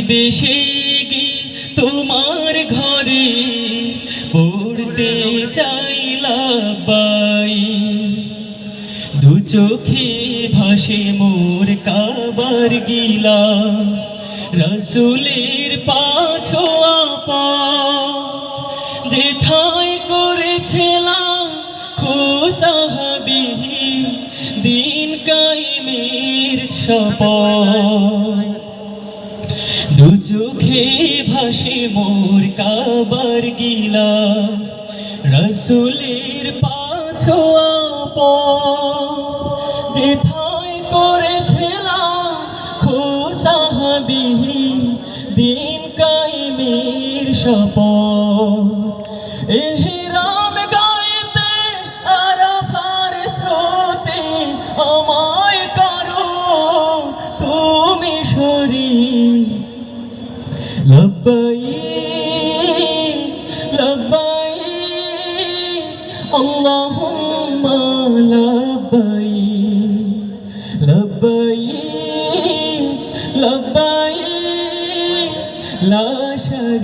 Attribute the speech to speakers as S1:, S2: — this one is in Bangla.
S1: বেশে গিয়ে তোমার ঘরে পড়তে চাইলাবাই দু চোখে ভাসে মোর কাবার গিলাফ রসুলের পাছোয়া পা যেথায় করেছিলাম খুসাহাবি দিন কায়েমের শপথ দু চোখে ভাসে মোর কাবার গিলাফ রসুলের পাছোয়া পা যেথায় করেছিলাম খুসাহাবি দিন কায়েমের শপথ এহরাম গাইতে আরাফার স্রোতে আমায় করো তুমি শরীক লব্বাইক লব্বাইক আল্লাহুম্মা লব্বাইক লব্বাইক লব্বাইক লা